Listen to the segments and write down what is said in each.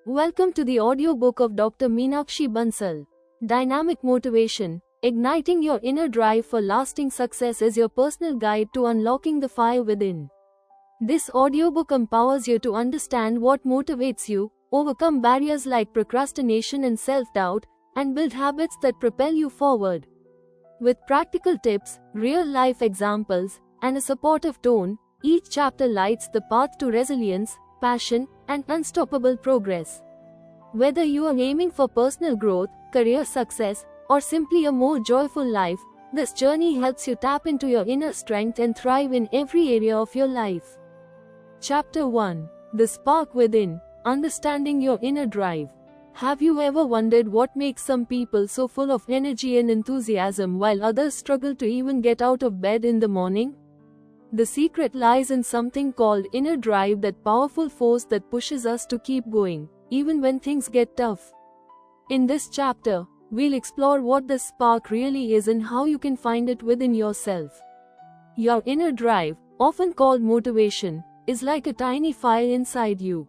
Welcome to the audiobook of Dr. Meenakshi Bansal. Dynamic Motivation. Igniting your inner drive for lasting success is your personal guide to unlocking the fire within. This audiobook empowers you to understand what motivates you, overcome barriers like procrastination and self-doubt, and build habits that propel you forward. With practical tips, real-life examples, and a supportive tone, each chapter lights the path to resilience, passion, and unstoppable progress. Whether you are aiming for personal growth, career success, or simply a more joyful life, this journey helps you tap into your inner strength and thrive in every area of your life. Chapter 1. The Spark Within. Understanding your inner drive. Have you ever wondered what makes some people so full of energy and enthusiasm while others struggle to even get out of bed in the morning? The secret lies in something called inner drive, that powerful force that pushes us to keep going, even when things get tough. In this chapter, we'll explore what this spark really is and how you can find it within yourself. Your inner drive, often called motivation, is like a tiny fire inside you.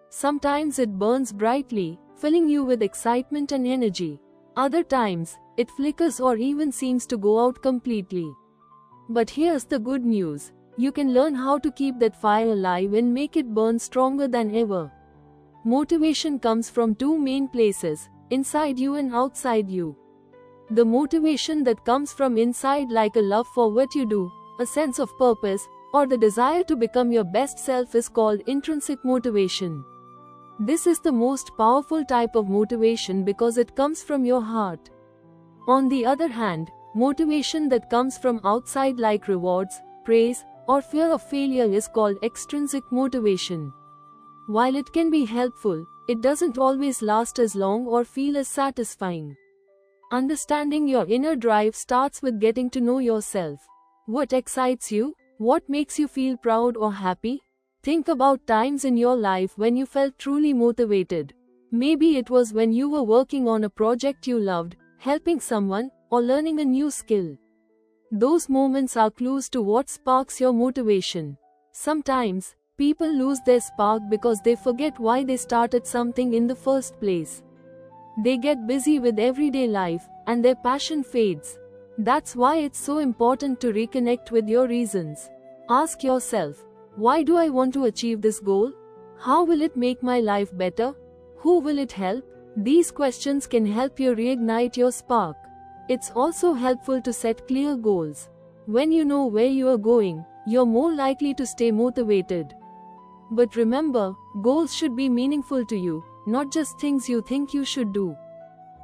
Sometimes it burns brightly, filling you with excitement and energy. Other times, it flickers or even seems to go out completely. But here's the good news. You can learn how to keep that fire alive and make it burn stronger than ever. Motivation comes from two main places, inside you and outside you. The motivation that comes from inside, like a love for what you do, a sense of purpose, or the desire to become your best self, is called intrinsic motivation. This is the most powerful type of motivation because it comes from your heart. On the other hand, motivation that comes from outside, like rewards, praise, or fear of failure, is called extrinsic motivation. While it can be helpful, it doesn't always last as long or feel as satisfying. Understanding your inner drive starts with getting to know yourself. What excites you? What makes you feel proud or happy? Think about times in your life when you felt truly motivated. Maybe it was when you were working on a project you loved, helping someone, or learning a new skill. Those moments are clues to what sparks your motivation. Sometimes, people lose their spark because they forget why they started something in the first place. They get busy with everyday life, and their passion fades. That's why it's so important to reconnect with your reasons. Ask yourself, why do I want to achieve this goal? How will it make my life better? Who will it help? These questions can help you reignite your spark. It's also helpful to set clear goals. When you know where you are going, you're more likely to stay motivated. But remember, goals should be meaningful to you, not just things you think you should do.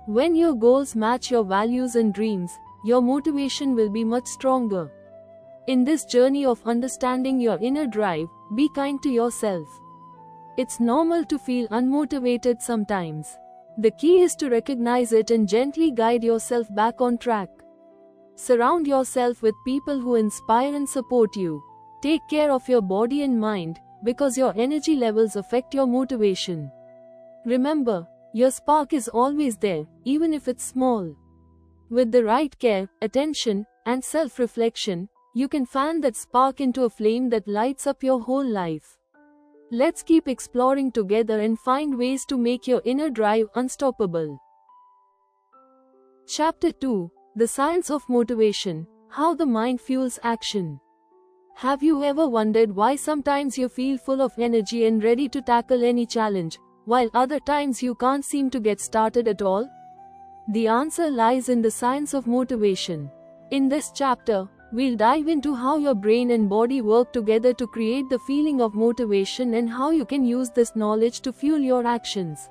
When your goals match your values and dreams, your motivation will be much stronger. In this journey of understanding your inner drive, be kind to yourself. It's normal to feel unmotivated sometimes. The key is to recognize it and gently guide yourself back on track. Surround yourself with people who inspire and support you. Take care of your body and mind, because your energy levels affect your motivation. Remember, your spark is always there, even if it's small. With the right care, attention, and self-reflection, you can fan that spark into a flame that lights up your whole life. Let's keep exploring together and find ways to make your inner drive unstoppable. Chapter 2. The Science of Motivation. How the Mind Fuels Action. Have you ever wondered why sometimes you feel full of energy and ready to tackle any challenge, while other times you can't seem to get started at all? The answer lies in the science of motivation. In this chapter, we'll dive into how your brain and body work together to create the feeling of motivation and how you can use this knowledge to fuel your actions.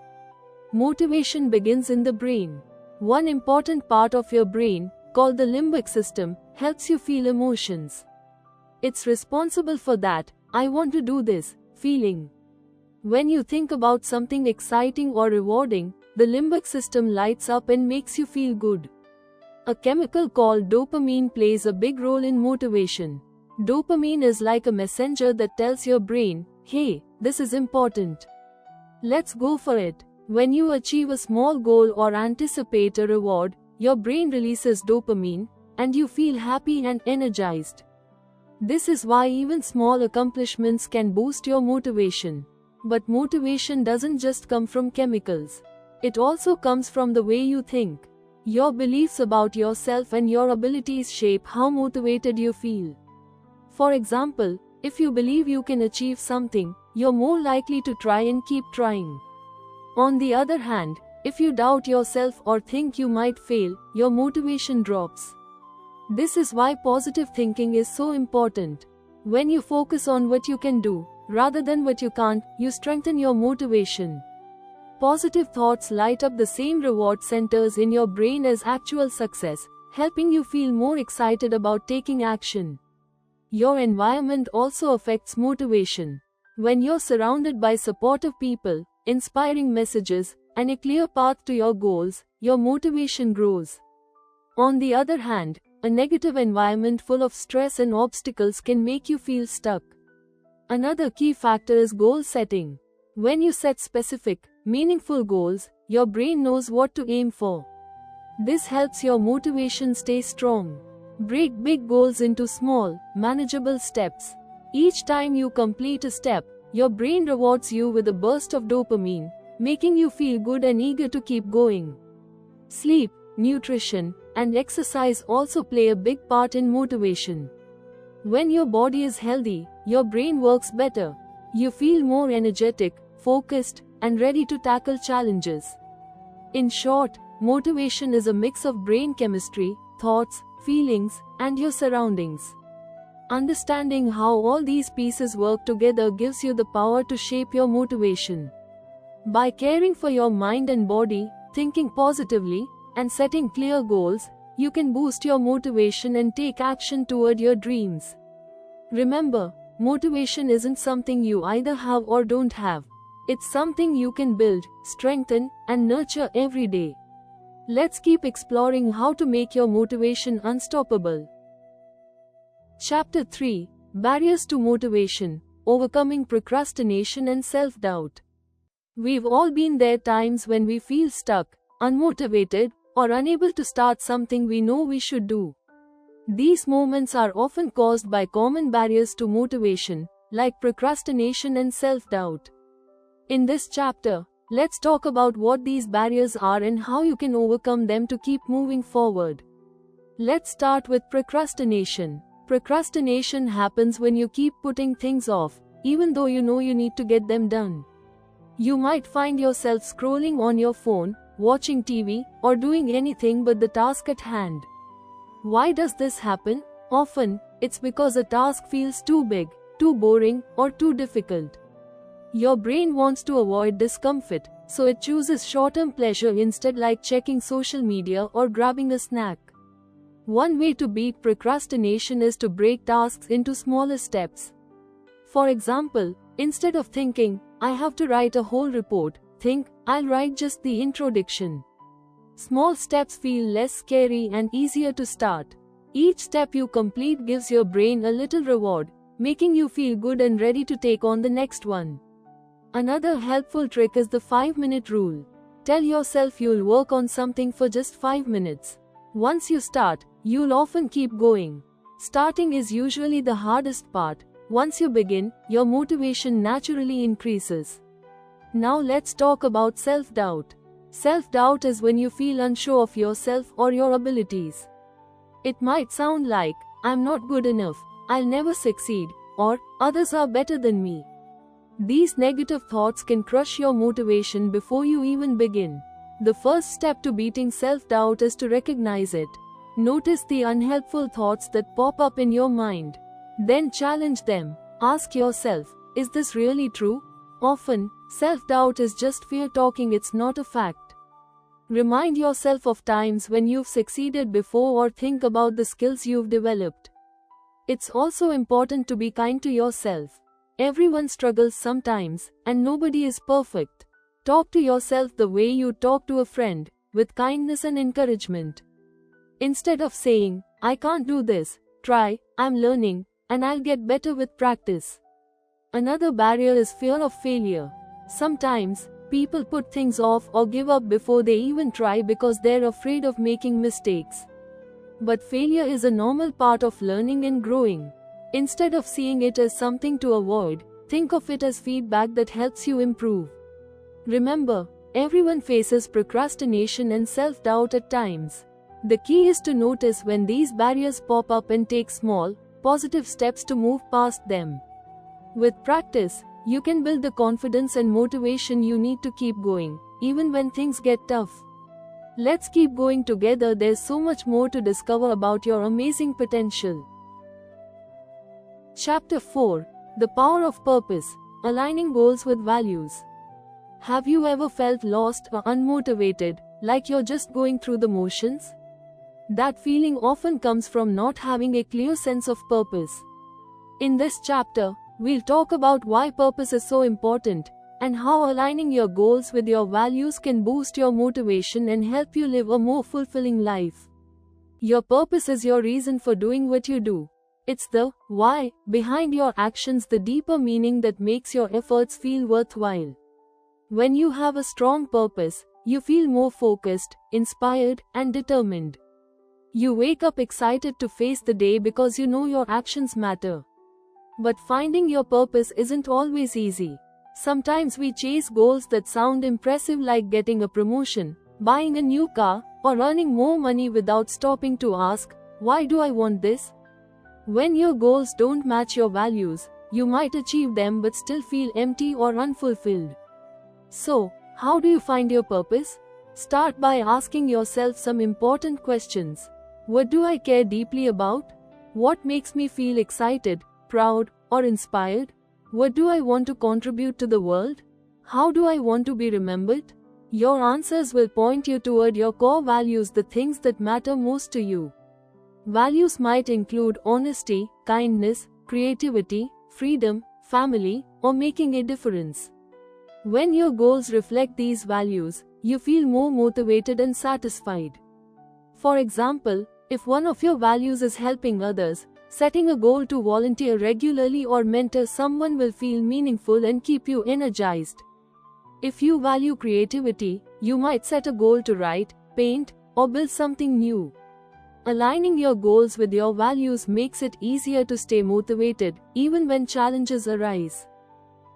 Motivation begins in the brain. One important part of your brain, called the limbic system, helps you feel emotions. It's responsible for that "I want to do this" feeling. When you think about something exciting or rewarding, the limbic system lights up and makes you feel good. A chemical called dopamine plays a big role in motivation. Dopamine is like a messenger that tells your brain, "Hey, this is important. Let's go for it." When you achieve a small goal or anticipate a reward, your brain releases dopamine, and you feel happy and energized. This is why even small accomplishments can boost your motivation. But motivation doesn't just come from chemicals. It also comes from the way you think. Your beliefs about yourself and your abilities shape how motivated you feel. For example, if you believe you can achieve something, you're more likely to try and keep trying. On the other hand, if you doubt yourself or think you might fail, your motivation drops. This is why positive thinking is so important. When you focus on what you can do, rather than what you can't, you strengthen your motivation. Positive thoughts light up the same reward centers in your brain as actual success, helping you feel more excited about taking action. Your environment also affects motivation. When you're surrounded by supportive people, inspiring messages, and a clear path to your goals, your motivation grows. On the other hand, a negative environment full of stress and obstacles can make you feel stuck. Another key factor is goal setting. When you set specific, meaningful goals, your brain knows what to aim for. This helps your motivation stay strong. Break big goals into small, manageable steps. Each time you complete a step, your brain rewards you with a burst of dopamine, making you feel good and eager to keep going. Sleep, nutrition, and exercise also play a big part in motivation. When your body is healthy, your brain works better. You feel more energetic, focused, and ready to tackle challenges. In short, motivation is a mix of brain chemistry, thoughts, feelings, and your surroundings. Understanding how all these pieces work together gives you the power to shape your motivation. By caring for your mind and body, thinking positively, and setting clear goals, you can boost your motivation and take action toward your dreams. Remember, motivation isn't something you either have or don't have. It's something you can build, strengthen, and nurture every day. Let's keep exploring how to make your motivation unstoppable. Chapter 3: Barriers to Motivation: Overcoming Procrastination and Self-Doubt. We've all been there times when we feel stuck, unmotivated, or unable to start something we know we should do. These moments are often caused by common barriers to motivation, like procrastination and self-doubt. In this chapter, let's talk about what these barriers are and how you can overcome them to keep moving forward. Let's start with procrastination. Procrastination happens when you keep putting things off, even though you know you need to get them done. You might find yourself scrolling on your phone, watching TV, or doing anything but the task at hand. Why does this happen? Often, it's because a task feels too big, too boring, or too difficult. Your brain wants to avoid discomfort, so it chooses short-term pleasure instead, like checking social media or grabbing a snack. One way to beat procrastination is to break tasks into smaller steps. For example, instead of thinking, "I have to write a whole report," think, "I'll write just the introduction." Small steps feel less scary and easier to start. Each step you complete gives your brain a little reward, making you feel good and ready to take on the next one. Another helpful trick is the 5-minute rule. Tell yourself you'll work on something for just 5 minutes. Once you start, you'll often keep going. Starting is usually the hardest part. Once you begin, your motivation naturally increases. Now let's talk about self-doubt. Self-doubt is when you feel unsure of yourself or your abilities. It might sound like, "I'm not good enough, I'll never succeed," or "others are better than me." These negative thoughts can crush your motivation before you even begin. The first step to beating self-doubt is to recognize it. Notice the unhelpful thoughts that pop up in your mind. Then challenge them. Ask yourself, "Is this really true?" Often, self-doubt is just fear talking, it's not a fact. Remind yourself of times when you've succeeded before or think about the skills you've developed. It's also important to be kind to yourself. Everyone struggles sometimes, and nobody is perfect. Talk to yourself the way you talk to a friend, with kindness and encouragement. Instead of saying, "I can't do this," try, "I'm learning, and I'll get better with practice." Another barrier is fear of failure. Sometimes, people put things off or give up before they even try because they're afraid of making mistakes. But failure is a normal part of learning and growing. Instead of seeing it as something to avoid, Think of it as feedback that helps you improve. Remember, everyone faces procrastination and self-doubt at times. The key is to notice when these barriers pop up and take small, positive steps to move past them. With practice, you can build the confidence and motivation you need to keep going, even when things get tough. Let's keep going together. There's so much more to discover about your amazing potential. Chapter 4: The Power of Purpose, Aligning Goals with Values. Have you ever felt lost or unmotivated, like you're just going through the motions? That feeling often comes from not having a clear sense of purpose. In this chapter, we'll talk about why purpose is so important, and how aligning your goals with your values can boost your motivation and help you live a more fulfilling life. Your purpose is your reason for doing what you do. It's the why behind your actions, the deeper meaning that makes your efforts feel worthwhile. When you have a strong purpose, you feel more focused, inspired, and determined. You wake up excited to face the day because you know your actions matter. But finding your purpose isn't always easy. Sometimes we chase goals that sound impressive, like getting a promotion, buying a new car, or earning more money, without stopping to ask, why do I want this? When your goals don't match your values, you might achieve them but still feel empty or unfulfilled. So, how do you find your purpose? Start by asking yourself some important questions. What do I care deeply about? What makes me feel excited, proud, or inspired? What do I want to contribute to the world? How do I want to be remembered? Your answers will point you toward your core values, the things that matter most to you. Values might include honesty, kindness, creativity, freedom, family, or making a difference. When your goals reflect these values, you feel more motivated and satisfied. For example, if one of your values is helping others, setting a goal to volunteer regularly or mentor someone will feel meaningful and keep you energized. If you value creativity, you might set a goal to write, paint, or build something new. Aligning your goals with your values makes it easier to stay motivated, even when challenges arise.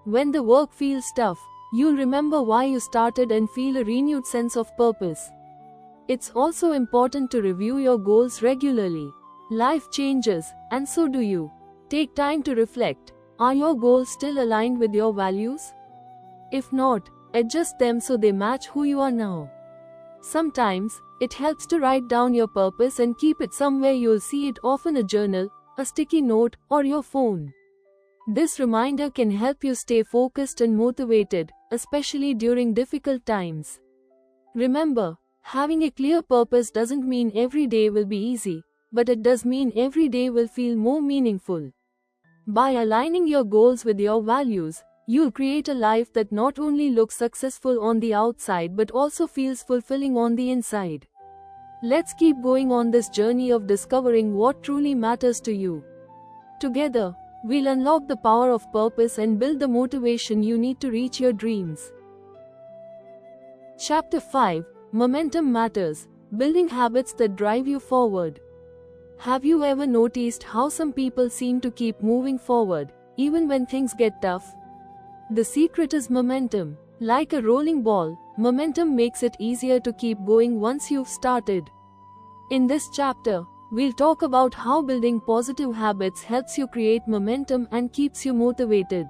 When the work feels tough, you'll remember why you started and feel a renewed sense of purpose. It's also important to review your goals regularly. Life changes, and so do you. Take time to reflect. Are your goals still aligned with your values? If not, adjust them so they match who you are now. Sometimes, it helps to write down your purpose and keep it somewhere you'll see it, often a journal, a sticky note, or your phone. This reminder can help you stay focused and motivated, especially during difficult times. Remember, having a clear purpose doesn't mean every day will be easy, but it does mean every day will feel more meaningful. By aligning your goals with your values, you'll create a life that not only looks successful on the outside but also feels fulfilling on the inside. Let's keep going on this journey of discovering what truly matters to you. Together, we'll unlock the power of purpose and build the motivation you need to reach your dreams. Chapter 5: Momentum Matters, Building Habits That Drive You Forward. Have you ever noticed how some people seem to keep moving forward, even when things get tough? The secret is momentum. Like a rolling ball, momentum makes it easier to keep going once you've started. In this chapter, we'll talk about how building positive habits helps you create momentum and keeps you motivated.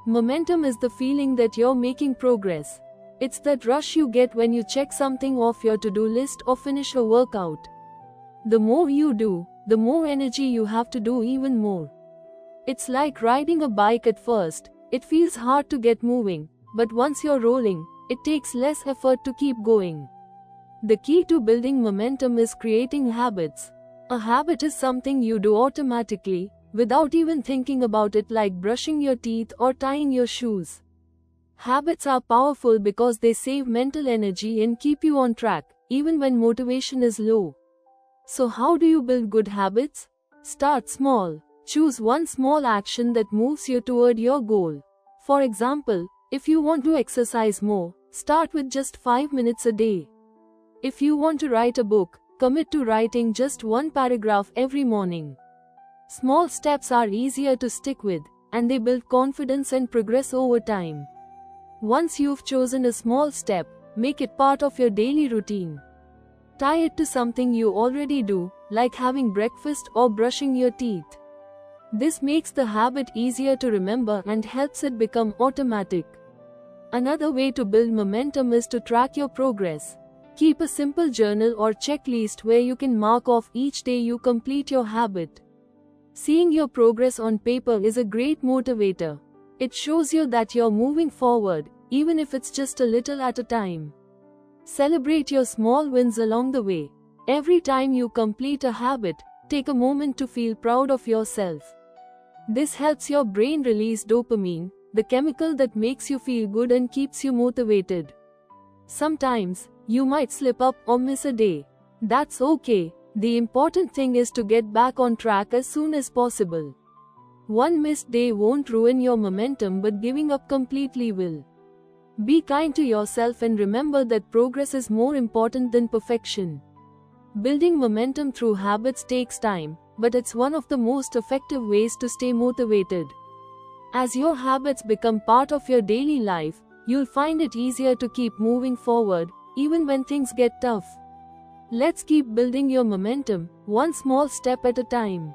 Momentum is the feeling that you're making progress. It's that rush you get when you check something off your to-do list or finish a workout. The more you do, the more energy you have to do even more. It's like riding a bike. At first, it feels hard to get moving, but once you're rolling, it takes less effort to keep going. The key to building momentum is creating habits. A habit is something you do automatically, without even thinking about it, like brushing your teeth or tying your shoes. Habits are powerful because they save mental energy and keep you on track, even when motivation is low. So how do you build good habits? Start small. Choose one small action that moves you toward your goal. For example, if you want to exercise more, start with just 5 minutes a day. If you want to write a book, commit to writing just one paragraph every morning. Small steps are easier to stick with, and they build confidence and progress over time. Once you've chosen a small step, make it part of your daily routine. Tie it to something you already do, like having breakfast or brushing your teeth. This makes the habit easier to remember and helps it become automatic. Another way to build momentum is to track your progress. Keep a simple journal or checklist where you can mark off each day you complete your habit. Seeing your progress on paper is a great motivator. It shows you that you're moving forward, even if it's just a little at a time. Celebrate your small wins along the way. Every time you complete a habit, take a moment to feel proud of yourself. This helps your brain release dopamine, the chemical that makes you feel good and keeps you motivated. Sometimes, you might slip up or miss a day. That's okay. The important thing is to get back on track as soon as possible. One missed day won't ruin your momentum, but giving up completely will. Be kind to yourself and remember that progress is more important than perfection. Building momentum through habits takes time, but it's one of the most effective ways to stay motivated. As your habits become part of your daily life, you'll find it easier to keep moving forward, even when things get tough. Let's keep building your momentum, one small step at a time.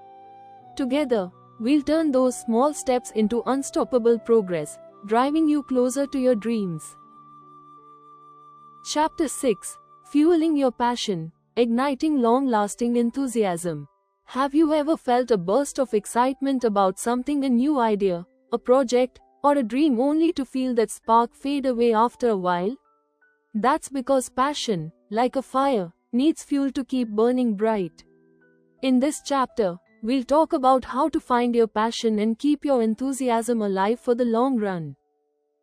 Together, we'll turn those small steps into unstoppable progress, driving you closer to your dreams. Chapter 6: Fueling Your Passion, Igniting Long-Lasting Enthusiasm. Have you ever felt a burst of excitement about something, a new idea, a project, or a dream, only to feel that spark fade away after a while? That's because passion, like a fire, needs fuel to keep burning bright. In this chapter, we'll talk about how to find your passion and keep your enthusiasm alive for the long run.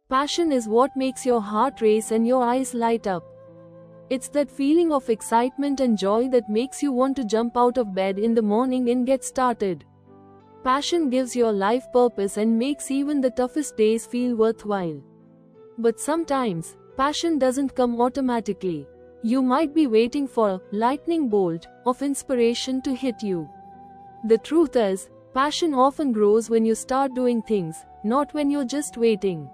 Passion is what makes your heart race and your eyes light up. It's that feeling of excitement and joy that makes you want to jump out of bed in the morning and get started. Passion gives your life purpose and makes even the toughest days feel worthwhile. But sometimes, passion doesn't come automatically. You might be waiting for a lightning bolt of inspiration to hit you. The truth is, passion often grows when you start doing things, not when you're just waiting.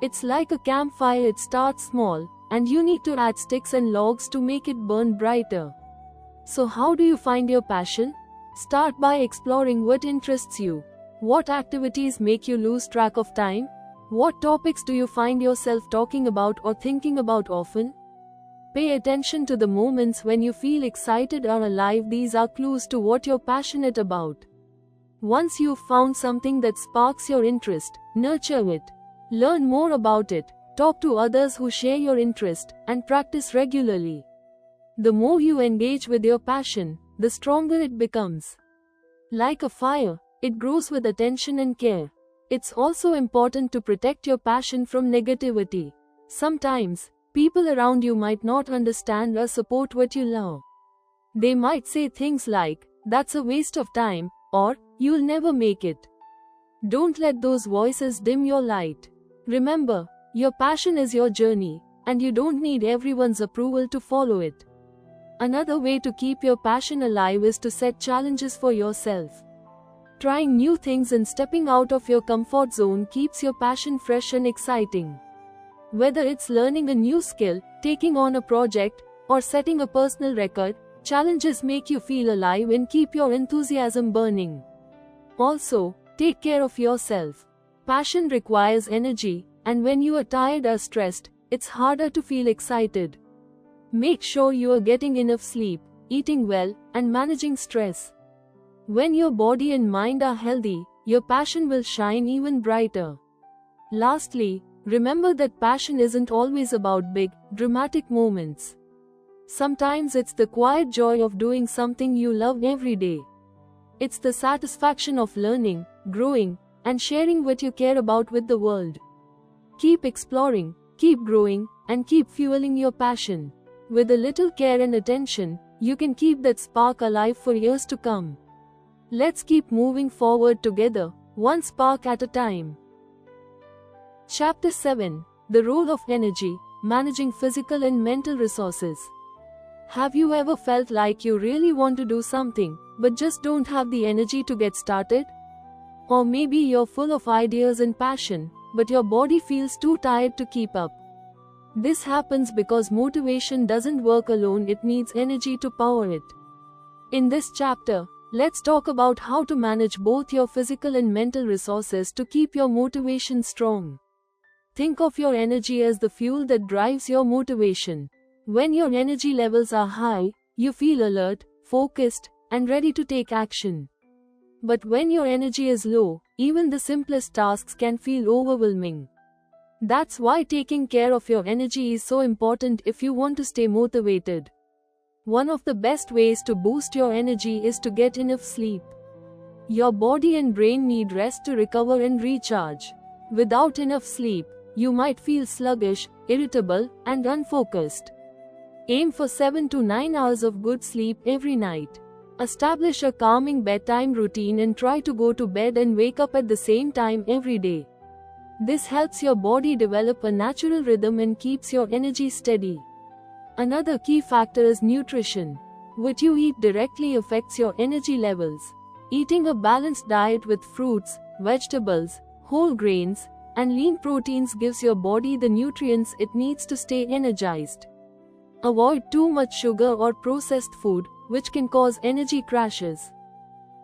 It's like a campfire, it starts small, and you need to add sticks and logs to make it burn brighter. So how do you find your passion? Start by exploring what interests you. What activities make you lose track of time? What topics do you find yourself talking about or thinking about often? Pay attention to the moments when you feel excited or alive. These are clues to what you're passionate about. Once you've found something that sparks your interest, nurture it. Learn more about it, talk to others who share your interest, and practice regularly. The more you engage with your passion, the stronger it becomes. Like a fire, it grows with attention and care. It's also important to protect your passion from negativity. Sometimes, people around you might not understand or support what you love. They might say things like, "That's a waste of time," or "You'll never make it." Don't let those voices dim your light. Remember, your passion is your journey, and you don't need everyone's approval to follow it. Another way to keep your passion alive is to set challenges for yourself. Trying new things and stepping out of your comfort zone keeps your passion fresh and exciting. Whether it's learning a new skill, taking on a project, or setting a personal record, challenges make you feel alive and keep your enthusiasm burning. Also, take care of yourself. Passion requires energy, and when you are tired or stressed, it's harder to feel excited. Make sure you are getting enough sleep, eating well, and managing stress. When your body and mind are healthy, your passion will shine even brighter. Lastly, remember that passion isn't always about big, dramatic moments. Sometimes it's the quiet joy of doing something you love every day. It's the satisfaction of learning, growing, and sharing what you care about with the world. Keep exploring, keep growing, and keep fueling your passion. With a little care and attention, you can keep that spark alive for years to come. Let's keep moving forward together, one spark at a time. Chapter 7: The Role of Energy, Managing Physical and Mental Resources. Have you ever felt like you really want to do something, but just don't have the energy to get started? Or maybe you're full of ideas and passion, but your body feels too tired to keep up. This happens because motivation doesn't work alone, it needs energy to power it. In this chapter, let's talk about how to manage both your physical and mental resources to keep your motivation strong. Think of your energy as the fuel that drives your motivation. When your energy levels are high, you feel alert, focused, and ready to take action. But when your energy is low, even the simplest tasks can feel overwhelming. That's why taking care of your energy is so important if you want to stay motivated. One of the best ways to boost your energy is to get enough sleep. Your body and brain need rest to recover and recharge. Without enough sleep, you might feel sluggish, irritable, and unfocused. Aim for 7 to 9 hours of good sleep every night. Establish a calming bedtime routine and try to go to bed and wake up at the same time every day. This helps your body develop a natural rhythm and keeps your energy steady. Another key factor is nutrition. What you eat directly affects your energy levels. Eating a balanced diet with fruits, vegetables, whole grains, and lean proteins gives your body the nutrients it needs to stay energized. Avoid too much sugar or processed food, which can cause energy crashes.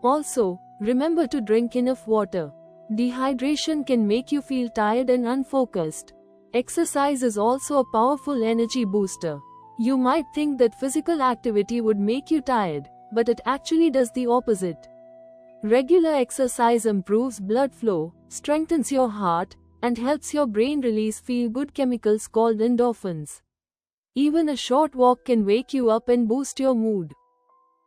Also, remember to drink enough water. Dehydration can make you feel tired and unfocused. Exercise is also a powerful energy booster. You might think that physical activity would make you tired, but it actually does the opposite. Regular exercise improves blood flow, strengthens your heart, and helps your brain release feel-good chemicals called endorphins. Even a short walk can wake you up and boost your mood.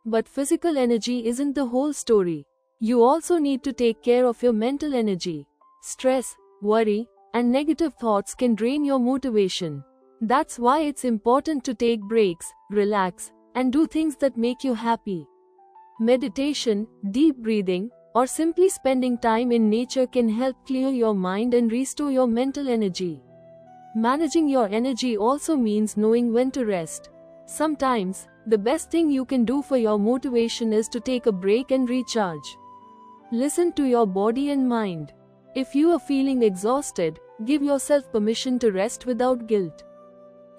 But physical energy isn't the whole story. You also need to take care of your mental energy. Stress, worry, and negative thoughts can drain your motivation. That's why it's important to take breaks, relax, and do things that make you happy. Meditation, deep breathing, or simply spending time in nature can help clear your mind and restore your mental energy. Managing your energy also means knowing when to rest. Sometimes, the best thing you can do for your motivation is to take a break and recharge. Listen to your body and mind. If you are feeling exhausted, give yourself permission to rest without guilt.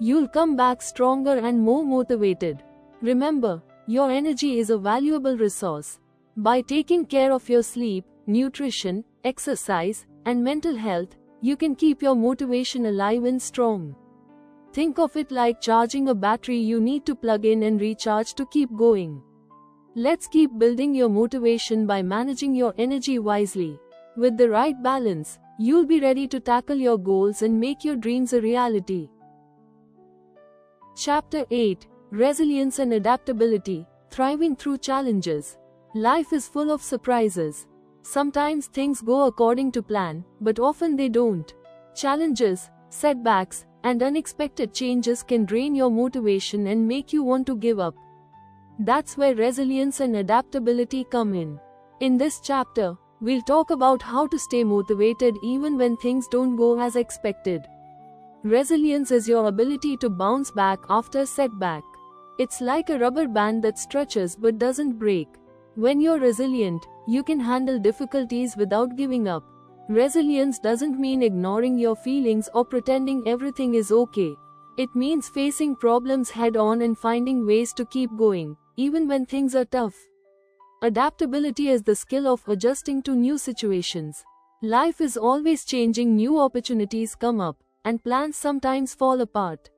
You'll come back stronger and more motivated. Remember, your energy is a valuable resource. By taking care of your sleep, nutrition, exercise, and mental health, you can keep your motivation alive and strong. Think of it like charging a battery you need to plug in and recharge to keep going. Let's keep building your motivation by managing your energy wisely. With the right balance, you'll be ready to tackle your goals and make your dreams a reality. Chapter 8: Resilience and Adaptability, Thriving Through Challenges. Life is full of surprises. Sometimes things go according to plan, but often they don't. Challenges, setbacks, and unexpected changes can drain your motivation and make you want to give up. That's where resilience and adaptability come in. In this chapter, we'll talk about how to stay motivated even when things don't go as expected. Resilience is your ability to bounce back after a setback. It's like a rubber band that stretches but doesn't break. When you're resilient, you can handle difficulties without giving up. Resilience doesn't mean ignoring your feelings or pretending everything is okay. It means facing problems head-on and finding ways to keep going, even when things are tough. Adaptability is the skill of adjusting to new situations. Life is always changing, new opportunities come up, and plans sometimes fall apart.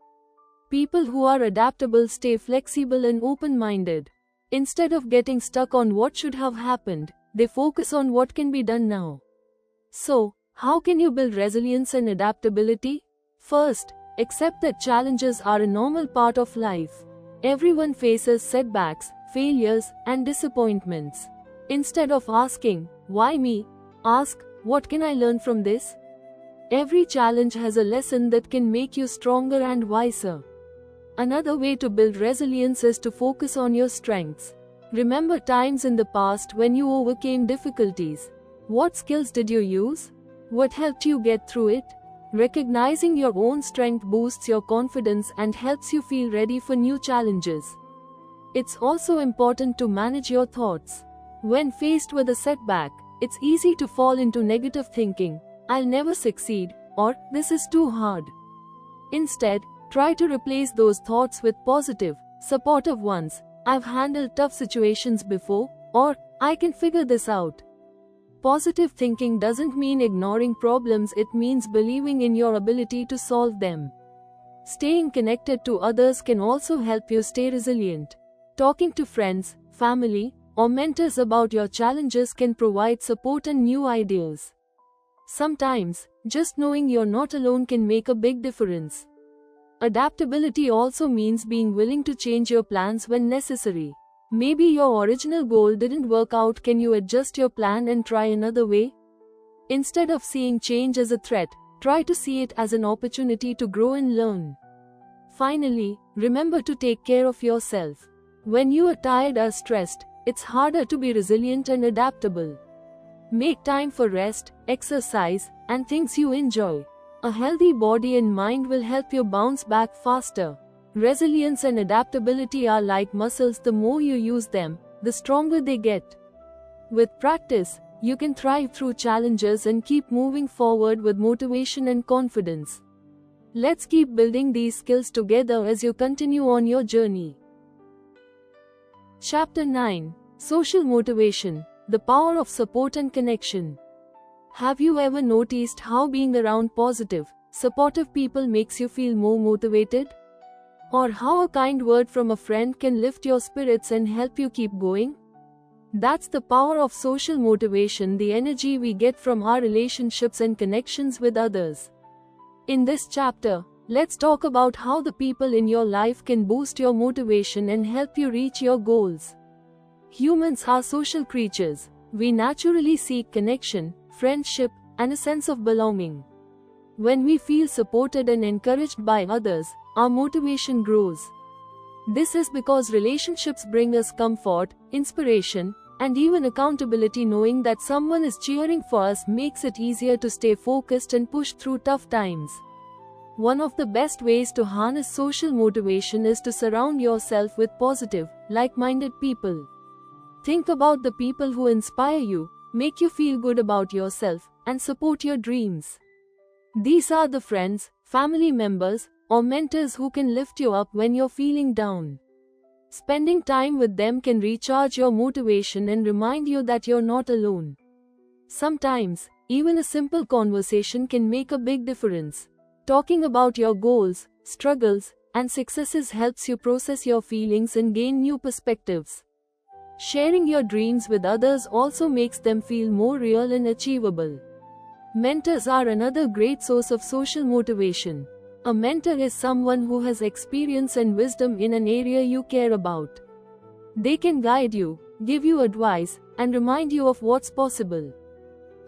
People who are adaptable stay flexible and open-minded. Instead of getting stuck on what should have happened, they focus on what can be done now. So, how can you build resilience and adaptability? First, accept that challenges are a normal part of life. Everyone faces setbacks, failures, and disappointments. Instead of asking, "Why me?" ask, "What can I learn from this?" Every challenge has a lesson that can make you stronger and wiser. Another way to build resilience is to focus on your strengths. Remember times in the past when you overcame difficulties. What skills did you use? What helped you get through it? Recognizing your own strength boosts your confidence and helps you feel ready for new challenges. It's also important to manage your thoughts. When faced with a setback, it's easy to fall into negative thinking, "I'll never succeed," or "this is too hard." Instead, try to replace those thoughts with positive, supportive ones. "I've handled tough situations before," or "I can figure this out." Positive thinking doesn't mean ignoring problems, it means believing in your ability to solve them. Staying connected to others can also help you stay resilient. Talking to friends, family, or mentors about your challenges can provide support and new ideas. Sometimes, just knowing you're not alone can make a big difference. Adaptability also means being willing to change your plans when necessary. Maybe your original goal didn't work out. Can you adjust your plan and try another way? Instead of seeing change as a threat, try to see it as an opportunity to grow and learn. Finally, remember to take care of yourself. When you are tired or stressed, it's harder to be resilient and adaptable. Make time for rest, exercise, and things you enjoy. A healthy body and mind will help you bounce back faster. Resilience and adaptability are like muscles. The more you use them, the stronger they get. With practice, you can thrive through challenges and keep moving forward with motivation and confidence. Let's keep building these skills together as you continue on your journey. Chapter 9: Social Motivation, the Power of Support and Connection. Have you ever noticed how being around positive, supportive people makes you feel more motivated? Or how a kind word from a friend can lift your spirits and help you keep going? That's the power of social motivation, the energy we get from our relationships and connections with others. In this chapter, let's talk about how the people in your life can boost your motivation and help you reach your goals. Humans are social creatures. We naturally seek connection, friendship, and a sense of belonging. When we feel supported and encouraged by others, our motivation grows. This is because relationships bring us comfort, inspiration, and even accountability. Knowing that someone is cheering for us makes it easier to stay focused and push through tough times. One of the best ways to harness social motivation is to surround yourself with positive, like-minded people. Think about the people who inspire you, make you feel good about yourself, and support your dreams. These are the friends, family members, or mentors who can lift you up when you're feeling down. Spending time with them can recharge your motivation and remind you that you're not alone. Sometimes, even a simple conversation can make a big difference. Talking about your goals, struggles, and successes helps you process your feelings and gain new perspectives. Sharing your dreams with others also makes them feel more real and achievable. Mentors are another great source of social motivation. A mentor is someone who has experience and wisdom in an area you care about. They can guide you, give you advice, and remind you of what's possible.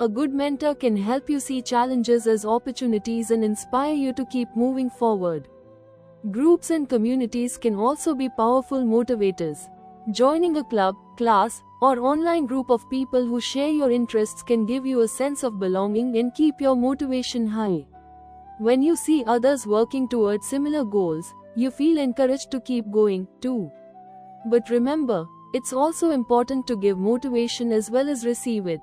A good mentor can help you see challenges as opportunities and inspire you to keep moving forward. Groups and communities can also be powerful motivators. Joining a club, class, or online group of people who share your interests can give you a sense of belonging and keep your motivation high. When you see others working towards similar goals, you feel encouraged to keep going, too. But remember, it's also important to give motivation as well as receive it.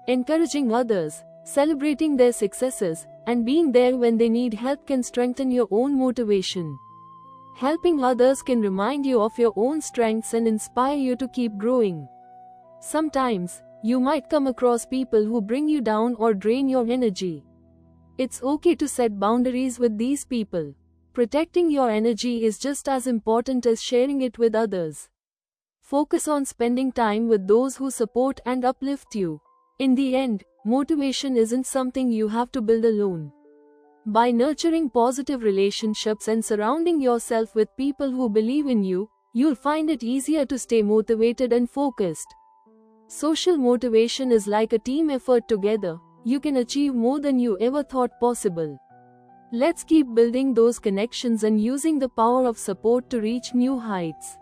Encouraging others, celebrating their successes, and being there when they need help can strengthen your own motivation. Helping others can remind you of your own strengths and inspire you to keep growing. Sometimes, you might come across people who bring you down or drain your energy. It's okay to set boundaries with these people. Protecting your energy is just as important as sharing it with others. Focus on spending time with those who support and uplift you. In the end, motivation isn't something you have to build alone. By nurturing positive relationships and surrounding yourself with people who believe in you, you'll find it easier to stay motivated and focused. Social motivation is like a team effort. Together, you can achieve more than you ever thought possible. Let's keep building those connections and using the power of support to reach new heights.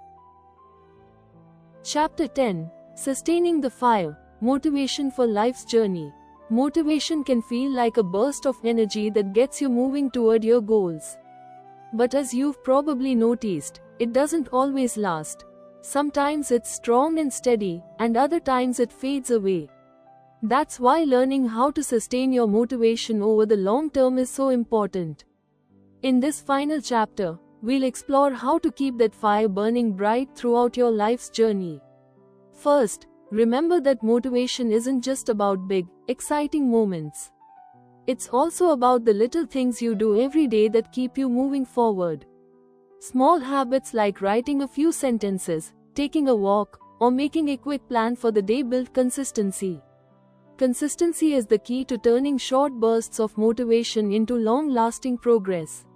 Chapter 10: Sustaining the Fire, Motivation for Life's Journey. Motivation can feel like a burst of energy that gets you moving toward your goals. But as you've probably noticed, it doesn't always last. Sometimes it's strong and steady, and other times it fades away. That's why learning how to sustain your motivation over the long term is so important. In this final chapter, we'll explore how to keep that fire burning bright throughout your life's journey. First, remember that motivation isn't just about big, exciting moments. It's also about the little things you do every day that keep you moving forward. Small habits like writing a few sentences, taking a walk, or making a quick plan for the day build consistency. Consistency is the key to turning short bursts of motivation into long-lasting progress.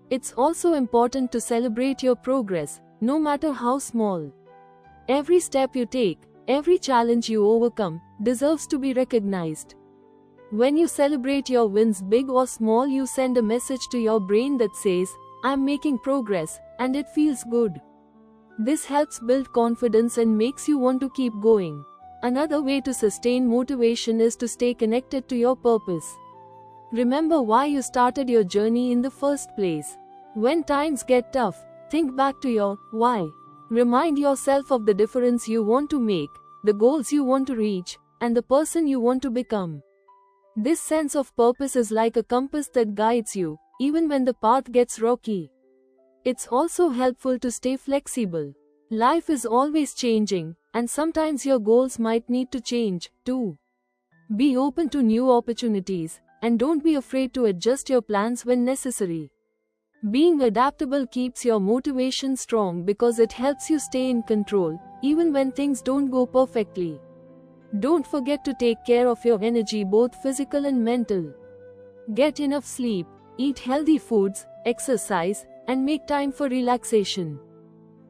It's also important to celebrate your progress, no matter how small. Every step you take, every challenge you overcome, deserves to be recognized. When you celebrate your wins, big or small, you send a message to your brain that says, "I'm making progress," and it feels good. This helps build confidence and makes you want to keep going. Another way to sustain motivation is to stay connected to your purpose. Remember why you started your journey in the first place. When times get tough, think back to your why. Remind yourself of the difference you want to make, the goals you want to reach, and the person you want to become. This sense of purpose is like a compass that guides you, even when the path gets rocky. It's also helpful to stay flexible. Life is always changing, and sometimes your goals might need to change, too. Be open to new opportunities, and don't be afraid to adjust your plans when necessary. Being adaptable keeps your motivation strong because it helps you stay in control, even when things don't go perfectly. Don't forget to take care of your energy, both physical and mental. Get enough sleep, eat healthy foods, exercise, and make time for relaxation.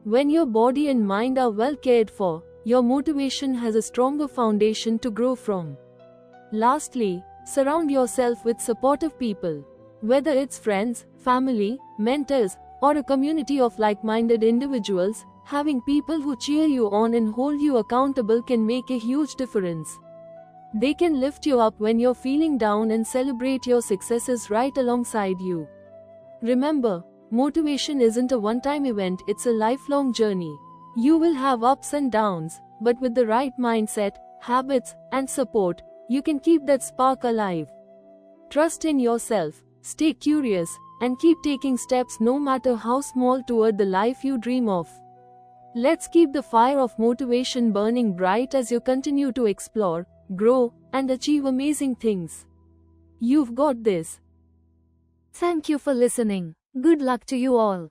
When your body and mind are well cared for, your motivation has a stronger foundation to grow from. Lastly, surround yourself with supportive people. Whether it's friends, family, mentors, or a community of like-minded individuals, having people who cheer you on and hold you accountable can make a huge difference. They can lift you up when you're feeling down and celebrate your successes right alongside you. Remember, motivation isn't a one-time event, it's a lifelong journey. You will have ups and downs, but with the right mindset, habits, and support, you can keep that spark alive. Trust in yourself, stay curious, and keep taking steps no matter how small toward the life you dream of. Let's keep the fire of motivation burning bright as you continue to explore, grow, and achieve amazing things. You've got this. Thank you for listening. Good luck to you all.